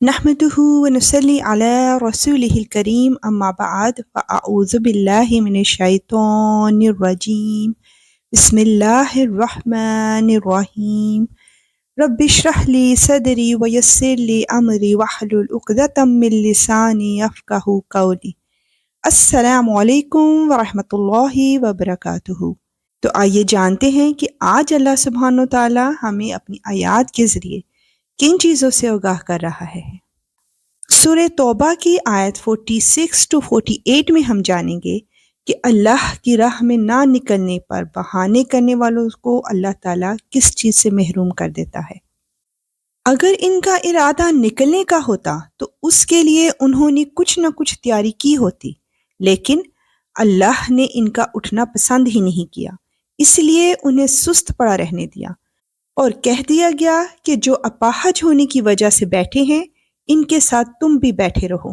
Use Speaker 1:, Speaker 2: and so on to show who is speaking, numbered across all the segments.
Speaker 1: نحمده ونصلي على رسوله الكريم أما بعد فأعوذ بالله من الشيطان الرجيم بسم الله الرحمن الرحيم رب اشرح لي صدري ويسر لي أمري واحلل عقدة من لساني يفقهوا قولي السلام علیکم ورحمۃ اللہ وبرکاتہ۔ تو آئیے جانتے ہیں کہ آج اللہ سبحانہ و تعالی ہمیں اپنی آیات کے ذریعے کن چیزوں سے آگاہ کر رہا ہے۔ سورہ توبہ کی آیت 46 to 48 میں ہم جانیں گے کہ اللہ کی راہ میں نہ نکلنے پر بہانے کرنے والوں کو اللہ تعالیٰ کس چیز سے محروم کر دیتا ہے۔ اگر ان کا ارادہ نکلنے کا ہوتا تو اس کے لیے انہوں نے کچھ نہ کچھ تیاری کی ہوتی، لیکن اللہ نے ان کا اٹھنا پسند ہی نہیں کیا، اس لیے انہیں سست پڑا رہنے دیا اور کہہ دیا گیا کہ جو اپاہج ہونے کی وجہ سے بیٹھے ہیں ان کے ساتھ تم بھی بیٹھے رہو۔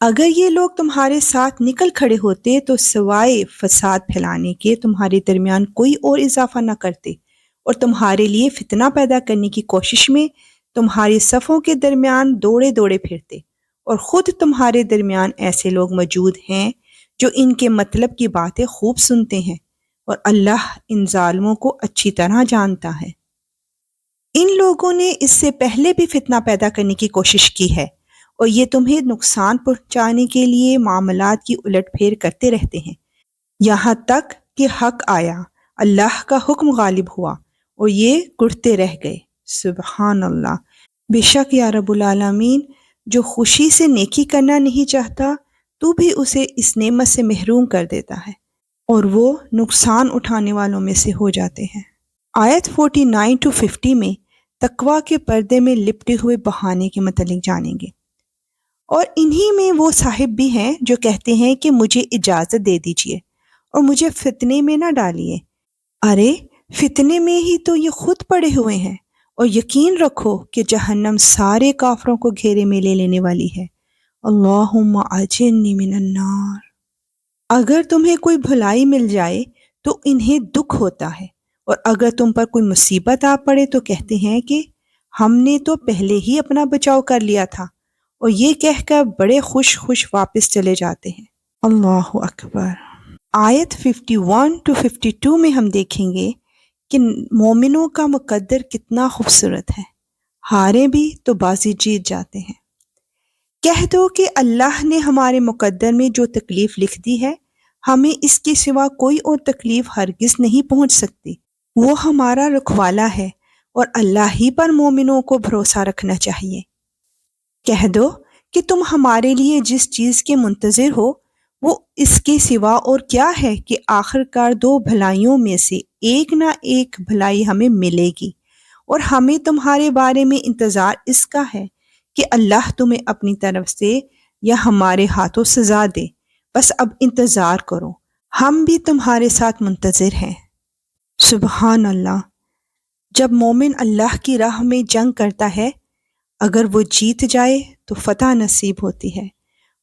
Speaker 1: اگر یہ لوگ تمہارے ساتھ نکل کھڑے ہوتے تو سوائے فساد پھیلانے کے تمہارے درمیان کوئی اور اضافہ نہ کرتے اور تمہارے لیے فتنہ پیدا کرنے کی کوشش میں تمہاری صفوں کے درمیان دوڑے دوڑے پھرتے، اور خود تمہارے درمیان ایسے لوگ موجود ہیں جو ان کے مطلب کی باتیں خوب سنتے ہیں، اور اللہ ان ظالموں کو اچھی طرح جانتا ہے۔ ان لوگوں نے اس سے پہلے بھی فتنہ پیدا کرنے کی کوشش کی ہے، اور یہ تمہیں نقصان پہنچانے کے لیے معاملات کی الٹ پھیر کرتے رہتے ہیں، یہاں تک کہ حق آیا، اللہ کا حکم غالب ہوا اور یہ کڑتے رہ گئے۔ سبحان اللہ، بے شک یا رب العالمین جو خوشی سے نیکی کرنا نہیں چاہتا تو بھی اسے اس نعمت سے محروم کر دیتا ہے، اور وہ نقصان اٹھانے والوں میں سے ہو جاتے ہیں۔ آیت 49 to 50 میں تقویٰ کے پردے میں لپٹے ہوئے بہانے کے متعلق جانیں گے، اور انہی میں وہ صاحب بھی ہیں جو کہتے ہیں کہ مجھے اجازت دے دیجئے اور مجھے فتنے میں نہ ڈالیے۔ ارے فتنے میں ہی تو یہ خود پڑے ہوئے ہیں، اور یقین رکھو کہ جہنم سارے کافروں کو گھیرے میں لے لینے والی ہے۔ اللہم اجرنی من النار۔ اگر تمہیں کوئی بھلائی مل جائے تو انہیں دکھ ہوتا ہے، اور اگر تم پر کوئی مصیبت آ پڑے تو کہتے ہیں کہ ہم نے تو پہلے ہی اپنا بچاؤ کر لیا تھا، اور یہ کہہ کر بڑے خوش خوش واپس چلے جاتے ہیں۔ اللہ اکبر۔ آیت 51 to 52 میں ہم دیکھیں گے کہ مومنوں کا مقدر کتنا خوبصورت ہے، ہارے بھی تو بازی جیت جاتے ہیں۔ کہہ دو کہ اللہ نے ہمارے مقدر میں جو تکلیف لکھ دی ہے، ہمیں اس کے سوا کوئی اور تکلیف ہرگز نہیں پہنچ سکتی، وہ ہمارا رکھوالا ہے، اور اللہ ہی پر مومنوں کو بھروسہ رکھنا چاہیے۔ کہہ دو کہ تم ہمارے لیے جس چیز کے منتظر ہو وہ اس کے سوا اور کیا ہے کہ آخر کار دو بھلائیوں میں سے ایک نہ ایک بھلائی ہمیں ملے گی، اور ہمیں تمہارے بارے میں انتظار اس کا ہے کہ اللہ تمہیں اپنی طرف سے یا ہمارے ہاتھوں سزا دے، بس اب انتظار کرو، ہم بھی تمہارے ساتھ منتظر ہیں۔ سبحان اللہ۔ جب مومن اللہ کی راہ میں جنگ کرتا ہے، اگر وہ جیت جائے تو فتح نصیب ہوتی ہے،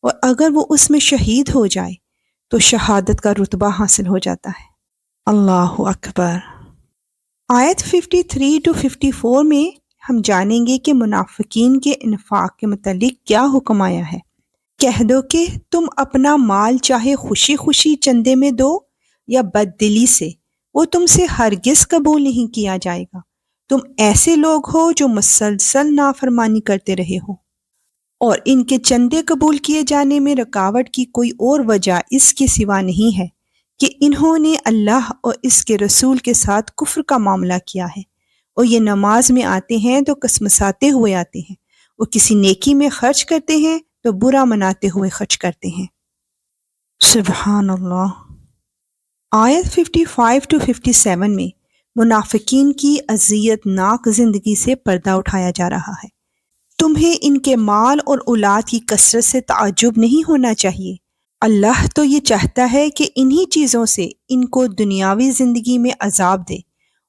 Speaker 1: اور اگر وہ اس میں شہید ہو جائے تو شہادت کا رتبہ حاصل ہو جاتا ہے۔ اللہ اکبر۔ آیت 53 to 54 میں ہم جانیں گے کہ منافقین کے انفاق کے متعلق کیا حکم آیا ہے۔ کہہ دو کہ تم اپنا مال چاہے خوشی خوشی چندے میں دو یا بددلی سے، وہ تم سے ہرگز قبول نہیں کیا جائے گا۔ تم ایسے لوگ ہو جو مسلسل نافرمانی کرتے رہے ہو، اور ان کے چندے قبول کیے جانے میں رکاوٹ کی کوئی اور وجہ اس کے سوا نہیں ہے کہ انہوں نے اللہ اور اس کے رسول کے ساتھ کفر کا معاملہ کیا ہے، اور یہ نماز میں آتے ہیں تو کسمساتے ہوئے آتے ہیں، اور کسی نیکی میں خرچ کرتے ہیں تو برا مناتے ہوئے خرچ کرتے ہیں۔ سبحان اللہ۔ آیت 55 to 57 میں منافقین کی اذیت ناک زندگی سے پردہ اٹھایا جا رہا ہے۔ تمہیں ان کے مال اور اولاد کی کثرت سے تعجب نہیں ہونا چاہیے، اللہ تو یہ چاہتا ہے کہ انہی چیزوں سے ان کو دنیاوی زندگی میں عذاب دے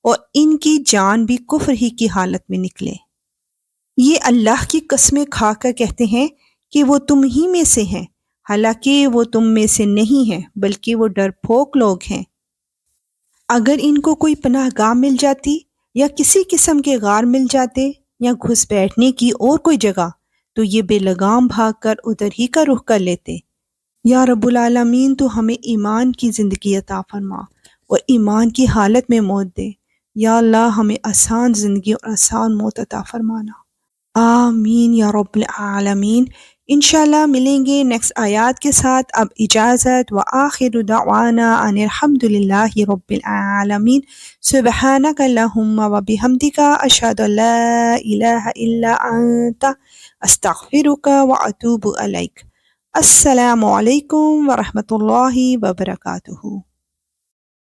Speaker 1: اور ان کی جان بھی کفر ہی کی حالت میں نکلے۔ یہ اللہ کی قسمیں کھا کر کہتے ہیں کہ وہ تم ہی میں سے ہیں، حالانکہ وہ تم میں سے نہیں ہیں بلکہ وہ ڈرپوک لوگ ہیں۔ اگر ان کو کوئی پناہ گاہ مل جاتی یا کسی قسم کے غار مل جاتے یا گھس بیٹھنے کی اور کوئی جگہ تو یہ بے لگام بھاگ کر ادھر ہی کا رخ کر لیتے۔ یا رب العالمین تو ہمیں ایمان کی زندگی عطا فرما اور ایمان کی حالت میں موت دے۔ یا اللہ ہمیں آسان زندگی اور آسان موت عطا فرمانا۔ آمین یا رب العالمین۔ انشاءاللہ ملیں گے نیکسٹ آیات کے ساتھ۔ اب اجازت، وآخر دعوانا ان الحمد للہ رب العالمین۔ سبحانک اللہم وبحمدک، اشہد ان لا الہ الا انت، استغفرک واتوب الیک۔ السلام علیکم ورحمۃ اللہ وبرکاتہ۔